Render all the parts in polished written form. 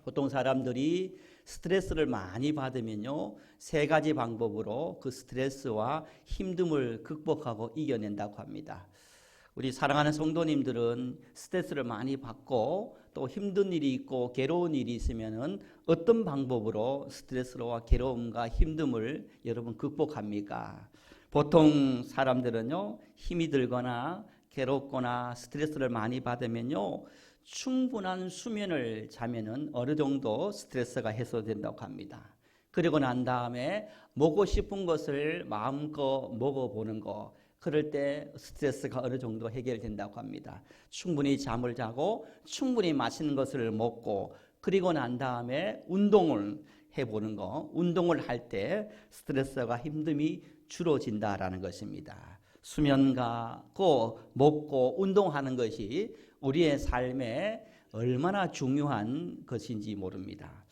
보통 사람들이 스트레스를 많이 받으면요, 세 가지 방법으로 그 스트레스와 힘듦을 극복하고 이겨낸다고 합니다. 우리 사랑하는 성도님들은 스트레스를 많이 받고 또 힘든 일이 있고 괴로운 일이 있으면은 어떤 방법으로 스트레스와 괴로움과 힘듦을 여러분 극복합니까? 보통 사람들은요, 힘이 들거나 괴롭거나 스트레스를 많이 받으면요, 충분한 수면을 자면은 어느 정도 스트레스가 해소된다고 합니다. 그리고 난 다음에 먹고 싶은 것을 마음껏 먹어보는 거, 그럴 때 스트레스가 어느 정도 해결된다고 합니다. 충분히 잠을 자고 충분히 맛있는 것을 먹고 그리고 난 다음에 운동을 해보는 거, 운동을 할 때 스트레스와 힘듦이 줄어진다라는 것입니다. 수면과 먹고 운동하는 것이 우리의 삶에 얼마나 중요한 것인지 모릅니다.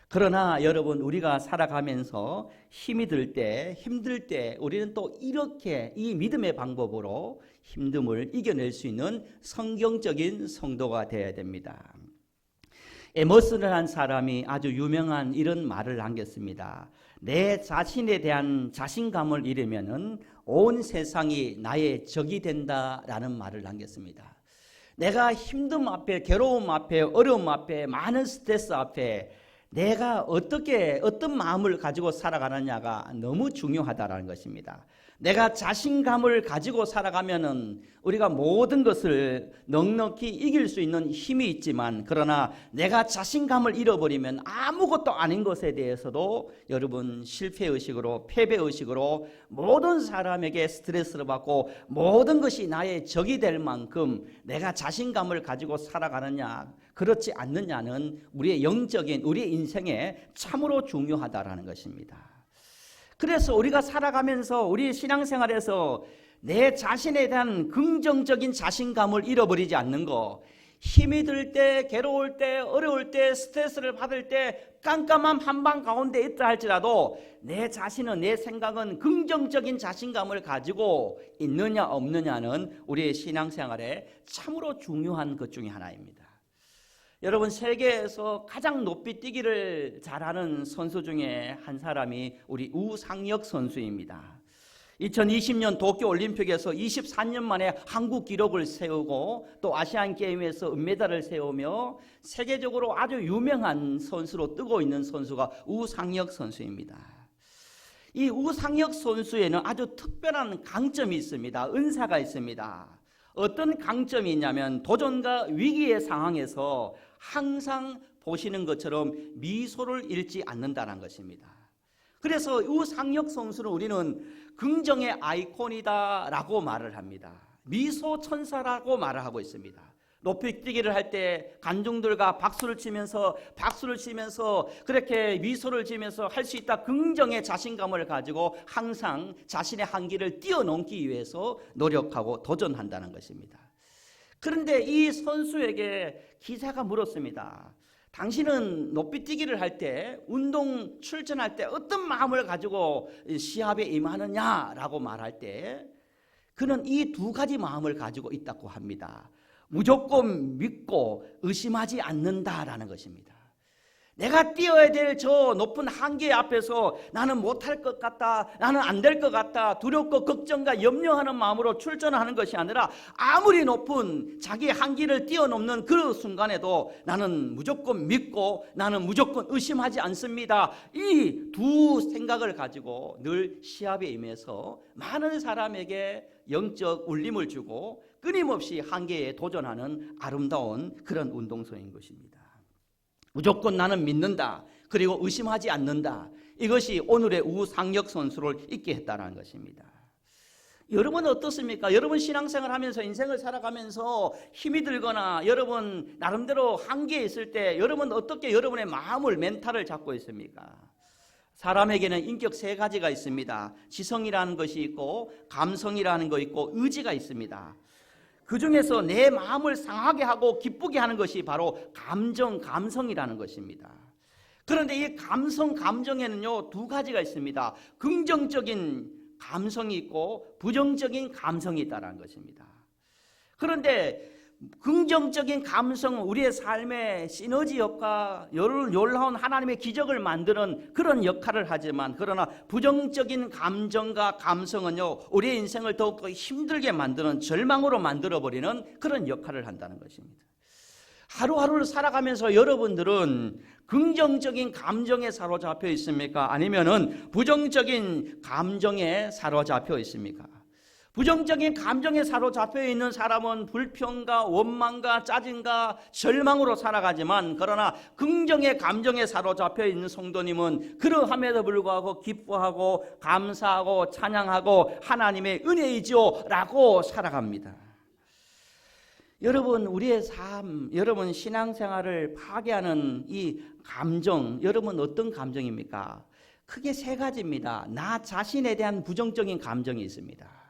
그러나 여러분, 우리가 살아가면서 힘이 들 때, 힘들 때 우리는 또 이렇게 이 믿음의 방법으로 힘듦을 이겨낼 수 있는 성경적인 성도가 되어야 됩니다. 에머슨이라는 사람이 아주 유명한 이런 말을 남겼습니다. 내 자신에 대한 자신감을 잃으면은 온 세상이 나의 적이 된다라는 말을 남겼습니다. 내가 힘듦 앞에, 괴로움 앞에, 어려움 앞에, 많은 스트레스 앞에 내가 어떤 마음을 가지고 살아가느냐가 너무 중요하다는 것입니다. 내가 자신감을 가지고 살아가면은 우리가 모든 것을 넉넉히 이길 수 있는 힘이 있지만, 그러나 내가 자신감을 잃어버리면 아무것도 아닌 것에 대해서도 여러분 실패의식으로, 패배의식으로 모든 사람에게 스트레스를 받고 모든 것이 나의 적이 될 만큼 내가 자신감을 가지고 살아가느냐 그렇지 않느냐는 우리의 영적인, 우리의 인생에 참으로 중요하다라는 것입니다. 그래서 우리가 살아가면서 우리 신앙생활에서 내 자신에 대한 긍정적인 자신감을 잃어버리지 않는 거, 힘이 들 때, 괴로울 때, 어려울 때, 스트레스를 받을 때 깜깜한 한방 가운데 있다 할지라도 내 자신은, 내 생각은 긍정적인 자신감을 가지고 있느냐 없느냐는 우리의 신앙생활에 참으로 중요한 것 중에 하나입니다. 여러분, 세계에서 가장 높이 뛰기를 잘하는 선수 중에 한 사람이 우리 우상혁 선수입니다. 2020년 도쿄올림픽에서 24년 만에 한국 기록을 세우고 또 아시안게임에서 은메달을 세우며 세계적으로 아주 유명한 선수로 뜨고 있는 선수가 우상혁 선수입니다. 이 우상혁 선수에는 아주 특별한 강점이 있습니다. 은사가 있습니다. 어떤 강점이 있냐면 도전과 위기의 상황에서 항상 보시는 것처럼 미소를 잃지 않는다는 것입니다. 그래서 우상혁 선수는 우리는 긍정의 아이콘이다라고 말을 합니다. 미소 천사라고 말을 하고 있습니다. 높이 뛰기를 할 때 관중들과 박수를 치면서 그렇게 미소를 지으면서 할 수 있다, 긍정의 자신감을 가지고 항상 자신의 한계를 뛰어넘기 위해서 노력하고 도전한다는 것입니다. 그런데 이 선수에게 기자가 물었습니다. 당신은 높이 뛰기를 할 때, 운동 출전할 때 어떤 마음을 가지고 시합에 임하느냐라고 말할 때 그는 이 두 가지 마음을 가지고 있다고 합니다. 무조건 믿고 의심하지 않는다라는 것입니다. 내가 뛰어야 될 저 높은 한계 앞에서 나는 못할 것 같다, 나는 안 될 것 같다, 두렵고 걱정과 염려하는 마음으로 출전하는 것이 아니라 아무리 높은 자기 한계를 뛰어넘는 그 순간에도 나는 무조건 믿고 나는 무조건 의심하지 않습니다. 이 두 생각을 가지고 늘 시합에 임해서 많은 사람에게 영적 울림을 주고 끊임없이 한계에 도전하는 아름다운 그런 운동선인 것입니다. 무조건 나는 믿는다, 그리고 의심하지 않는다. 이것이 오늘의 우상혁 선수를 있게 했다는 것입니다. 여러분은 어떻습니까? 여러분 신앙생활 하면서, 인생을 살아가면서 힘이 들거나 여러분 나름대로 한계에 있을 때 여러분 어떻게 여러분의 마음을, 멘탈을 잡고 있습니까? 사람에게는 인격 세 가지가 있습니다. 지성이라는 것이 있고 감성이라는 거 있고 의지가 있습니다. 그 중에서 내 마음을 상하게 하고 기쁘게 하는 것이 바로 감성이라는 것입니다. 그런데 이 감정에는요 두 가지가 있습니다. 긍정적인 감성이 있고 부정적인 감성이 있다는 것입니다. 그런데 긍정적인 감성, 우리의 삶의 시너지 효과, 놀라운 하나님의 기적을 만드는 그런 역할을 하지만, 그러나 부정적인 감정과 감성은요, 우리의 인생을 더욱더 힘들게 만드는, 절망으로 만들어버리는 그런 역할을 한다는 것입니다. 하루하루를 살아가면서 여러분들은 긍정적인 감정에 사로잡혀 있습니까? 아니면은 부정적인 감정에 사로잡혀 있습니까? 부정적인 감정에 사로잡혀 있는 사람은 불평과 원망과 짜증과 절망으로 살아가지만, 그러나 긍정의 감정에 사로잡혀 있는 성도님은 그러함에도 불구하고 기뻐하고 감사하고 찬양하고 하나님의 은혜이지요 라고 살아갑니다. 여러분, 우리의 삶, 여러분 신앙생활을 파괴하는 이 감정, 여러분 어떤 감정입니까? 크게 세 가지입니다. 나 자신에 대한 부정적인 감정이 있습니다.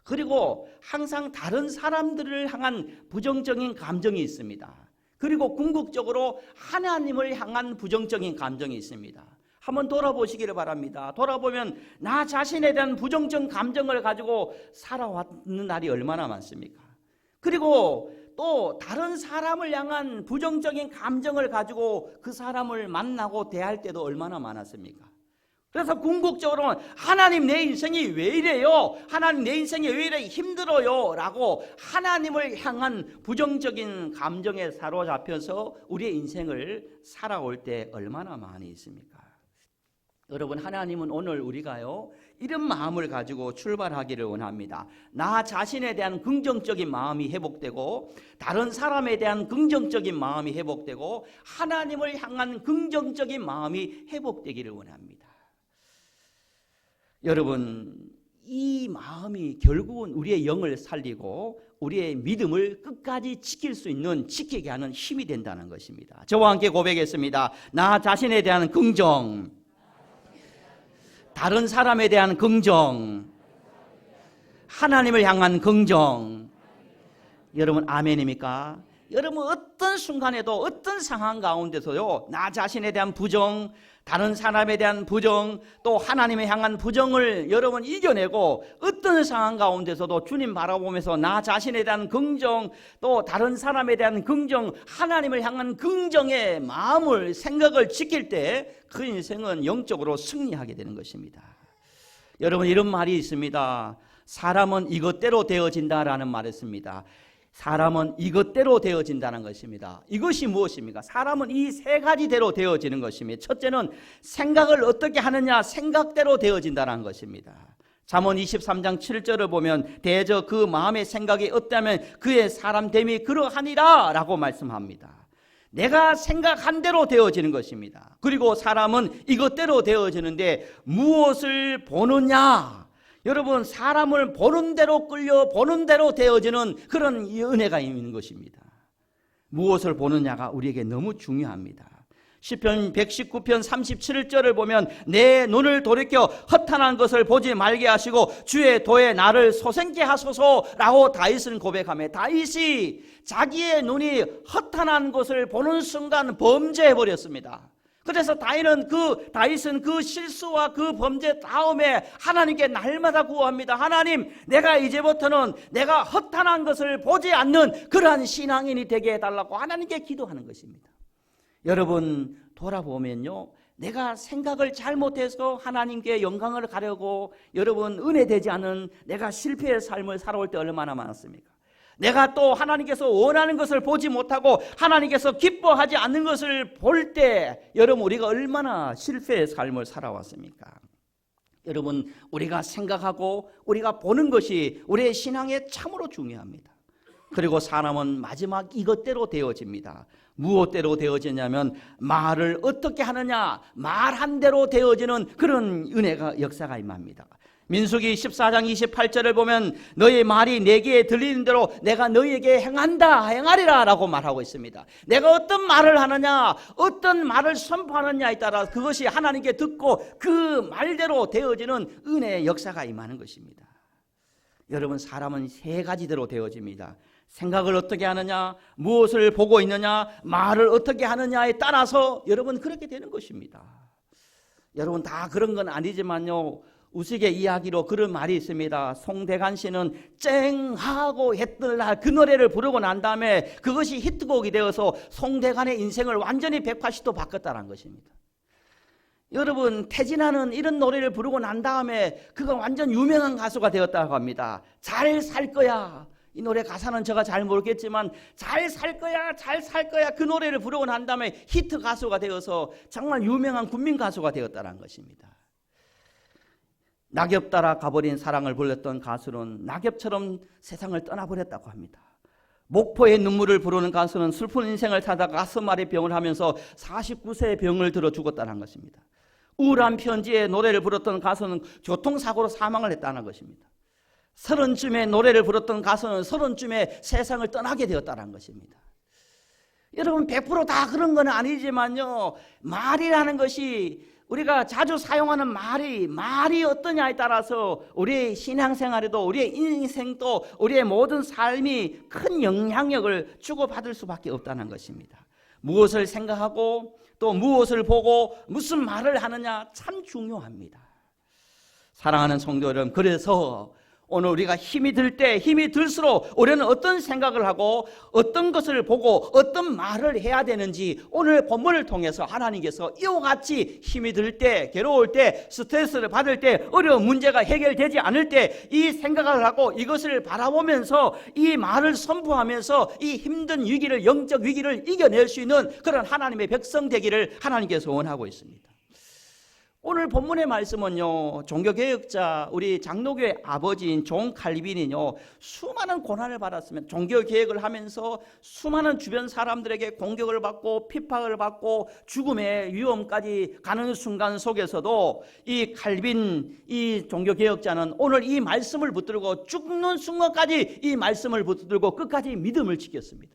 그리고 항상 다른 사람들을 향한 부정적인 감정이 있습니다. 그리고 궁극적으로 하나님을 향한 부정적인 감정이 있습니다. 한번 돌아보시기를 바랍니다. 돌아보면 나 자신에 대한 부정적 감정을 가지고 살아왔는 날이 얼마나 많습니까? 그리고 또 다른 사람을 향한 부정적인 감정을 가지고 그 사람을 만나고 대할 때도 얼마나 많았습니까? 그래서 궁극적으로 하나님 내 인생이 왜 이래요? 하나님 내 인생이 왜 이래 힘들어요? 라고 하나님을 향한 부정적인 감정에 사로잡혀서 우리의 인생을 살아올 때 얼마나 많이 있습니까? 여러분, 하나님은 오늘 우리가요 이런 마음을 가지고 출발하기를 원합니다. 나 자신에 대한 긍정적인 마음이 회복되고, 다른 사람에 대한 긍정적인 마음이 회복되고, 하나님을 향한 긍정적인 마음이 회복되기를 원합니다. 여러분, 이 마음이 결국은 우리의 영을 살리고 우리의 믿음을 끝까지 지킬 수 있는, 지키게 하는 힘이 된다는 것입니다. 저와 함께 고백했습니다. 나 자신에 대한 긍정, 다른 사람에 대한 긍정, 하나님을 향한 긍정. 여러분 아멘입니까? 여러분 어떤 순간에도 어떤 상황 가운데서요 나 자신에 대한 부정, 다른 사람에 대한 부정, 또 하나님을 향한 부정을 여러분 이겨내고, 어떤 상황 가운데서도 주님 바라보면서 나 자신에 대한 긍정, 또 다른 사람에 대한 긍정, 하나님을 향한 긍정의 마음을, 생각을 지킬 때 그 인생은 영적으로 승리하게 되는 것입니다. 여러분 이런 말이 있습니다. 사람은 이것대로 되어진다라는 말이 있습니다. 사람은 이것대로 되어진다는 것입니다. 이것이 무엇입니까? 사람은 이 세 가지대로 되어지는 것입니다. 첫째는 생각을 어떻게 하느냐, 생각대로 되어진다는 것입니다. 잠언 23장 7절을 보면 대저 그 마음의 생각이 어떠하면 그의 사람됨이 그러하니라 라고 말씀합니다. 내가 생각한 대로 되어지는 것입니다. 그리고 사람은 이것대로 되어지는데 무엇을 보느냐, 여러분 사람을 보는 대로 끌려 보는 대로 되어지는 그런 은혜가 있는 것입니다. 무엇을 보느냐가 우리에게 너무 중요합니다. 시편 119편 37절을 보면 내 눈을 돌이켜 허탄한 것을 보지 말게 하시고 주의 도에 나를 소생케 하소서라고 다윗은 고백하며, 다윗이 자기의 눈이 허탄한 것을 보는 순간 범죄해버렸습니다. 그래서 다윗은 그 실수와 그 범죄 다음에 하나님께 날마다 구합니다. 하나님, 내가 이제부터는 내가 허탄한 것을 보지 않는 그러한 신앙인이 되게 해달라고 하나님께 기도하는 것입니다. 여러분 돌아보면요, 내가 생각을 잘못해서 하나님께 영광을 가려고 여러분 은혜되지 않은 내가 실패의 삶을 살아올 때 얼마나 많았습니까? 내가 또 하나님께서 원하는 것을 보지 못하고 하나님께서 기뻐하지 않는 것을 볼 때 여러분 우리가 얼마나 실패의 삶을 살아왔습니까? 여러분 우리가 생각하고 우리가 보는 것이 우리의 신앙에 참으로 중요합니다. 그리고 사람은 마지막 이것대로 되어집니다. 무엇대로 되어지냐면 말을 어떻게 하느냐, 말한 대로 되어지는 그런 은혜가 역사가 임합니다. 민수기 14장 28절을 보면 너희 말이 내게 들리는 대로 내가 너희에게 행하리라 라고 말하고 있습니다. 내가 어떤 말을 하느냐, 어떤 말을 선포하느냐에 따라 그것이 하나님께 듣고 그 말대로 되어지는 은혜의 역사가 임하는 것입니다. 여러분 사람은 세 가지대로 되어집니다. 생각을 어떻게 하느냐, 무엇을 보고 있느냐, 말을 어떻게 하느냐에 따라서 여러분 그렇게 되는 것입니다. 여러분 다 그런 건 아니지만요, 우스갯 이야기로 그런 말이 있습니다. 송대관 씨는 쨍하고 했던 날 그 노래를 부르고 난 다음에 그것이 히트곡이 되어서 송대관의 인생을 완전히 180도 바꿨다는 것입니다. 여러분, 태진아는 이런 노래를 부르고 난 다음에 그가 완전 유명한 가수가 되었다고 합니다. 잘 살 거야. 이 노래 가사는 제가 잘 모르겠지만 잘 살 거야, 잘 살 거야. 그 노래를 부르고 난 다음에 히트 가수가 되어서 정말 유명한 국민 가수가 되었다는 것입니다. 낙엽 따라 가버린 사랑을 불렀던 가수는 낙엽처럼 세상을 떠나버렸다고 합니다. 목포의 눈물을 부르는 가수는 슬픈 인생을 살다가 가슴 아래 병을 하면서 49세의 병을 들어 죽었다는 것입니다. 우울한 편지에 노래를 불렀던 가수는 교통사고로 사망을 했다는 것입니다. 30쯤에 노래를 불렀던 가수는 30쯤에 세상을 떠나게 되었다는 것입니다. 여러분, 100% 다 그런 건 아니지만요, 말이라는 것이 우리가 자주 사용하는 말이 어떠냐에 따라서 우리의 신앙생활에도 우리의 인생도 우리의 모든 삶이 큰 영향력을 주고받을 수밖에 없다는 것입니다. 무엇을 생각하고 또 무엇을 보고 무슨 말을 하느냐 참 중요합니다. 사랑하는 성도 여러분, 그래서 오늘 우리가 힘이 들 때 힘이 들수록 우리는 어떤 생각을 하고 어떤 것을 보고 어떤 말을 해야 되는지 오늘 본문을 통해서 하나님께서 이와 같이 힘이 들 때, 괴로울 때, 스트레스를 받을 때, 어려운 문제가 해결되지 않을 때 이 생각을 하고 이것을 바라보면서 이 말을 선포하면서 이 힘든 위기를, 영적 위기를 이겨낼 수 있는 그런 하나님의 백성 되기를 하나님께서 원하고 있습니다. 오늘 본문의 말씀은요, 종교개혁자 우리 장로교의 아버지인 존 칼빈이요, 수많은 고난을 받았으면 종교개혁을 하면서 수많은 주변 사람들에게 공격을 받고 핍박을 받고 죽음의 위험까지 가는 순간 속에서도 이 칼빈, 이 종교개혁자는 오늘 이 말씀을 붙들고 죽는 순간까지 이 말씀을 붙들고 끝까지 믿음을 지켰습니다.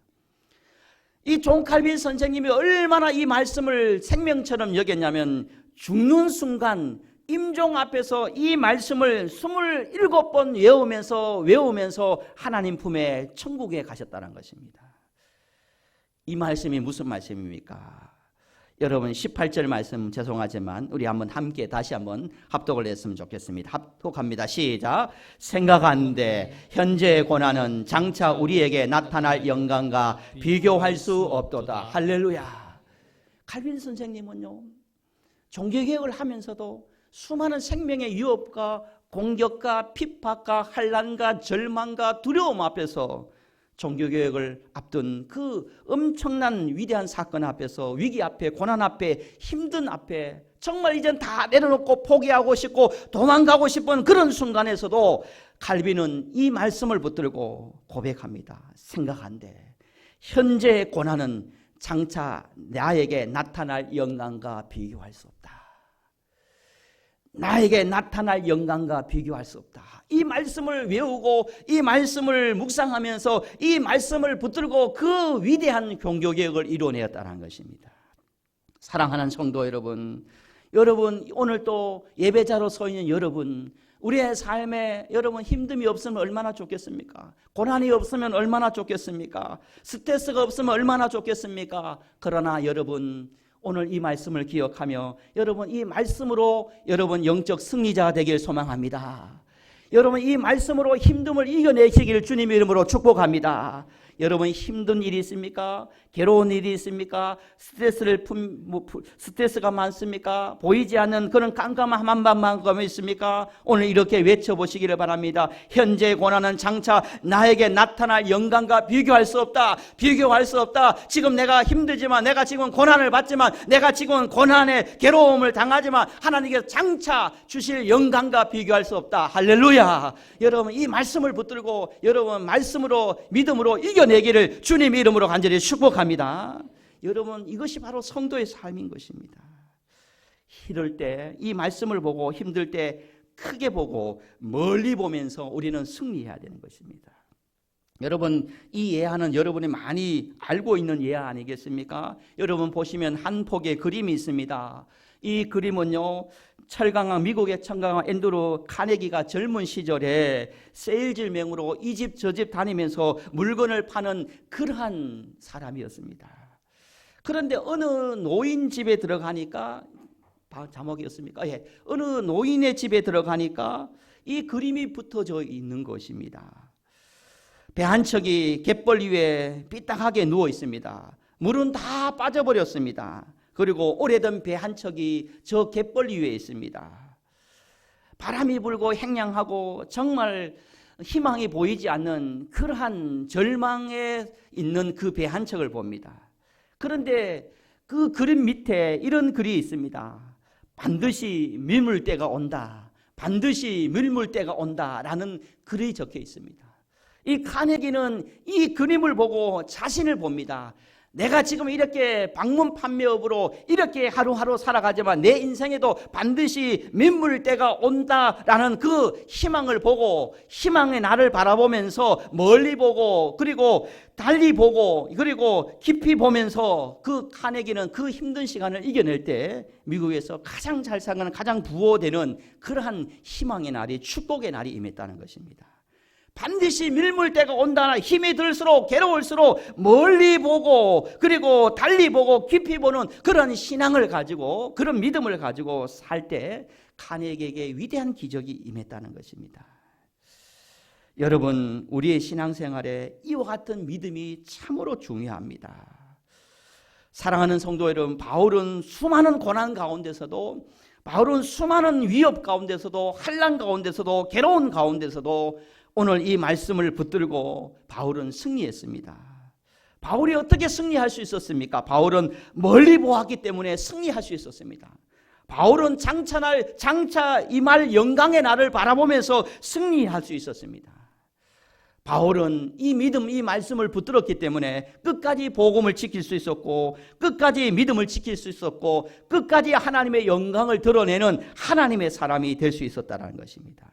이 존 칼빈 선생님이 얼마나 이 말씀을 생명처럼 여겼냐면 죽는 순간 임종 앞에서 이 말씀을 27번 외우면서 하나님 품에 천국에 가셨다는 것입니다. 이 말씀이 무슨 말씀입니까? 여러분, 18절 말씀 죄송하지만 우리 한번 함께 다시 한번 합독을 했으면 좋겠습니다. 합독합니다. 시작. 생각하는데 현재의 고난은 장차 우리에게 나타날 영광과 비교할 수 없도다. 할렐루야. 칼빈 선생님은요, 종교개혁을 하면서도 수많은 생명의 위협과 공격과 핍박과 환난과 절망과 두려움 앞에서 종교개혁을 앞둔 그 엄청난 위대한 사건 앞에서, 위기 앞에, 고난 앞에, 힘든 앞에 정말 이젠 다 내려놓고 포기하고 싶고 도망가고 싶은 그런 순간에서도 칼빈은 이 말씀을 붙들고 고백합니다. 생각한데 현재의 고난은 장차 나에게 나타날 영광과 비교할 수 없다. 나에게 나타날 영광과 비교할 수 없다. 이 말씀을 외우고 이 말씀을 묵상하면서 이 말씀을 붙들고 그 위대한 종교개혁을 이뤄내었다는 것입니다. 사랑하는 성도 여러분, 오늘 또 예배자로 서 있는 여러분, 우리의 삶에 여러분 힘듦이 없으면 얼마나 좋겠습니까? 고난이 없으면 얼마나 좋겠습니까? 스트레스가 없으면 얼마나 좋겠습니까? 그러나 여러분, 오늘 이 말씀을 기억하며 여러분 이 말씀으로 여러분 영적 승리자가 되길 소망합니다. 여러분 이 말씀으로 힘듦을 이겨내시기를 주님의 이름으로 축복합니다. 여러분 힘든 일이 있습니까? 괴로운 일이 있습니까? 스트레스가 많습니까? 보이지 않는 그런 깜깜한 마음이 있습니까? 오늘 이렇게 외쳐보시기를 바랍니다. 현재의 고난은 장차 나에게 나타날 영광과 비교할 수 없다. 비교할 수 없다. 지금 내가 힘들지만, 내가 지금 고난을 받지만, 내가 지금 고난의 괴로움을 당하지만 하나님께서 장차 주실 영광과 비교할 수 없다. 할렐루야. 여러분 이 말씀을 붙들고 여러분 말씀으로 믿음으로 이겨내기를 주님 이름으로 간절히 축복합니다. 여러분 이것이 바로 성도의 삶인 것입니다. 이럴 때 이 말씀을 보고 힘들 때 크게 보고 멀리 보면서 우리는 승리해야 되는 것입니다. 여러분 이 예화는 여러분이 많이 알고 있는 예화 아니겠습니까? 여러분 보시면 한 폭의 그림이 있습니다. 이 그림은요, 미국의 철강왕 앤드루 카네기가 젊은 시절에 세일즈명으로 이 집 저 집 다니면서 물건을 파는 그러한 사람이었습니다. 그런데 어느 노인 집에 들어가니까 자막이었습니까? 예. 어느 노인의 집에 들어가니까 이 그림이 붙어져 있는 것입니다. 배 한 척이 갯벌 위에 삐딱하게 누워 있습니다. 물은 다 빠져버렸습니다. 그리고 오래된 배 한 척이 저 갯벌 위에 있습니다. 바람이 불고 행량하고 정말 희망이 보이지 않는 그러한 절망에 있는 그 배 한 척을 봅니다. 그런데 그 그림 밑에 이런 글이 있습니다. 반드시 밀물 때가 온다. 반드시 밀물 때가 온다라는 글이 적혀 있습니다. 이 카네기는 이 그림을 보고 자신을 봅니다. 내가 지금 이렇게 방문 판매업으로 이렇게 하루하루 살아가지만 내 인생에도 반드시 민물 때가 온다라는 그 희망을 보고 희망의 날을 바라보면서 멀리 보고 그리고 달리 보고 그리고 깊이 보면서 그 카네기는 그 힘든 시간을 이겨낼 때 미국에서 가장 잘 사는 가장 부호되는 그러한 희망의 날이 축복의 날이 임했다는 것입니다. 반드시 밀물 때가 온다나 힘이 들수록 괴로울수록 멀리 보고 그리고 달리 보고 깊이 보는 그런 신앙을 가지고 그런 믿음을 가지고 살 때 카네기에게 위대한 기적이 임했다는 것입니다. 여러분, 우리의 신앙생활에 이와 같은 믿음이 참으로 중요합니다. 사랑하는 성도 여러분, 바울은 수많은 고난 가운데서도 바울은 수많은 위협 가운데서도 환난 가운데서도 괴로운 가운데서도 오늘 이 말씀을 붙들고 바울은 승리했습니다. 바울이 어떻게 승리할 수 있었습니까? 바울은 멀리 보았기 때문에 승리할 수 있었습니다. 바울은 장차 임할 영광의 날을 바라보면서 승리할 수 있었습니다. 바울은 이 믿음, 이 말씀을 붙들었기 때문에 끝까지 복음을 지킬 수 있었고 끝까지 믿음을 지킬 수 있었고 끝까지 하나님의 영광을 드러내는 하나님의 사람이 될 수 있었다는 것입니다.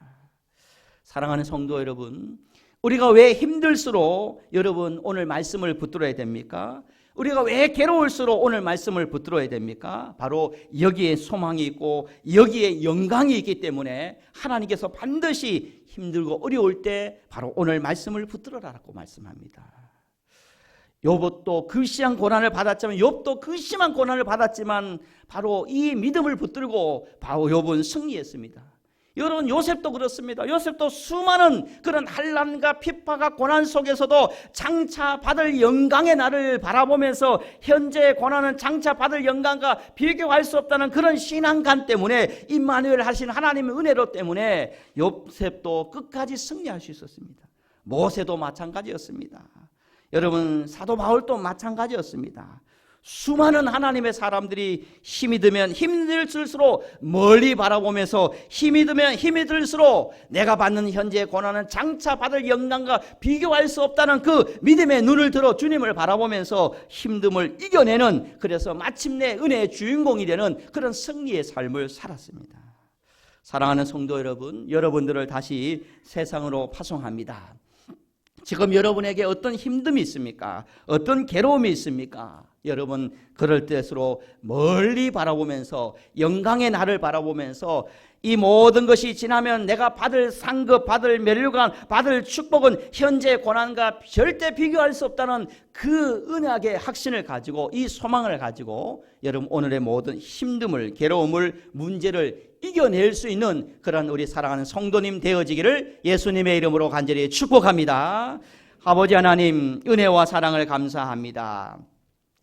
사랑하는 성도 여러분, 우리가 왜 힘들수록 여러분 오늘 말씀을 붙들어야 됩니까? 우리가 왜 괴로울수록 오늘 말씀을 붙들어야 됩니까? 바로 여기에 소망이 있고 여기에 영광이 있기 때문에 하나님께서 반드시 힘들고 어려울 때 바로 오늘 말씀을 붙들어라라고 말씀합니다. 욥도 그 심한 고난을 받았지만 욥도 그 심한 고난을 받았지만 바로 이 믿음을 붙들고 바로 욥은 승리했습니다. 여러분, 요셉도 그렇습니다. 요셉도 수많은 그런 환난과 핍박과 고난 속에서도 장차 받을 영광의 날을 바라보면서 현재의 고난은 장차 받을 영광과 비교할 수 없다는 그런 신앙감 때문에 임마누엘 하신 하나님의 은혜로 때문에 요셉도 끝까지 승리할 수 있었습니다. 모세도 마찬가지였습니다. 여러분, 사도 바울도 마찬가지였습니다. 수많은 하나님의 사람들이 힘이 들면 힘들수록 멀리 바라보면서 힘이 들수록 내가 받는 현재의 고난은 장차 받을 영광과 비교할 수 없다는 그 믿음의 눈을 들어 주님을 바라보면서 힘듦을 이겨내는, 그래서 마침내 은혜의 주인공이 되는 그런 승리의 삶을 살았습니다. 사랑하는 성도 여러분, 여러분들을 다시 세상으로 파송합니다. 지금 여러분에게 어떤 힘듦이 있습니까? 어떤 괴로움이 있습니까? 여러분, 그럴 때일수록 멀리 바라보면서 영광의 날을 바라보면서 이 모든 것이 지나면 내가 받을 상급, 받을 멸류관, 받을 축복은 현재의 고난과 절대 비교할 수 없다는 그 은혜의 확신을 가지고 이 소망을 가지고 여러분 오늘의 모든 힘듦을, 괴로움을, 문제를 이겨낼 수 있는 그런 우리 사랑하는 성도님 되어지기를 예수님의 이름으로 간절히 축복합니다. 아버지 하나님, 은혜와 사랑을 감사합니다.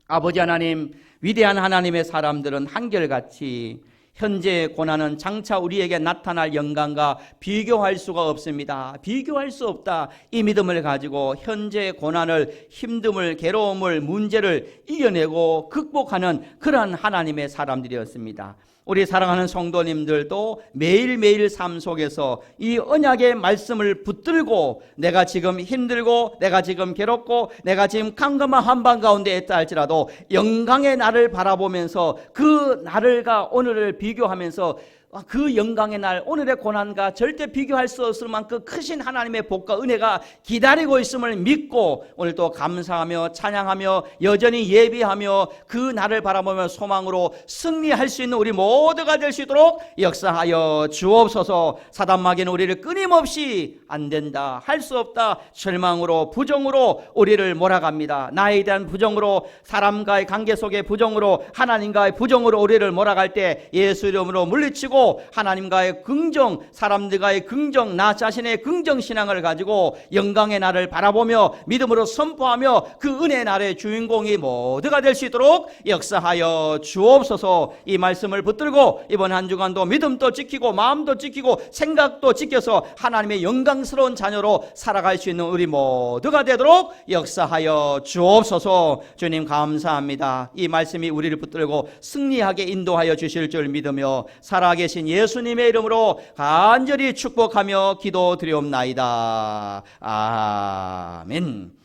아버지 하나님, 위대한 하나님의 사람들은 한결같이 현재의 고난은 장차 우리에게 나타날 영광과 비교할 수가 없습니다. 비교할 수 없다. 이 믿음을 가지고 현재의 고난을, 힘듦을, 괴로움을, 문제를 이겨내고 극복하는 그러한 하나님의 사람들이었습니다. 우리 사랑하는 성도님들도 매일매일 삶 속에서 이 언약의 말씀을 붙들고 내가 지금 힘들고 내가 지금 괴롭고 내가 지금 캄캄한 한방 가운데 있다 할지라도 영광의 날을 바라보면서 그 날과 오늘을 비교하면서 그 영광의 날, 오늘의 고난과 절대 비교할 수 없을 만큼 크신 하나님의 복과 은혜가 기다리고 있음을 믿고 오늘도 감사하며 찬양하며 여전히 예비하며 그 날을 바라보며 소망으로 승리할 수 있는 우리 모두가 될 수 있도록 역사하여 주옵소서. 사단마귀는 우리를 끊임없이 안 된다, 할 수 없다, 절망으로 부정으로 우리를 몰아갑니다. 나에 대한 부정으로, 사람과의 관계 속의 부정으로, 하나님과의 부정으로 우리를 몰아갈 때 예수 이름으로 물리치고 하나님과의 긍정, 사람들과의 긍정, 나 자신의 긍정 신앙을 가지고 영광의 날을 바라보며 믿음으로 선포하며 그 은혜의 날의 주인공이 모두가 될 수 있도록 역사하여 주옵소서. 이 말씀을 붙들고 이번 한 주간도 믿음도 지키고 마음도 지키고 생각도 지켜서 하나님의 영광스러운 자녀로 살아갈 수 있는 우리 모두가 되도록 역사하여 주옵소서. 주님 감사합니다. 이 말씀이 우리를 붙들고 승리하게 인도하여 주실 줄 믿으며 살아계신 예수님의 이름으로 간절히 축복하며 기도드리옵나이다. 아멘.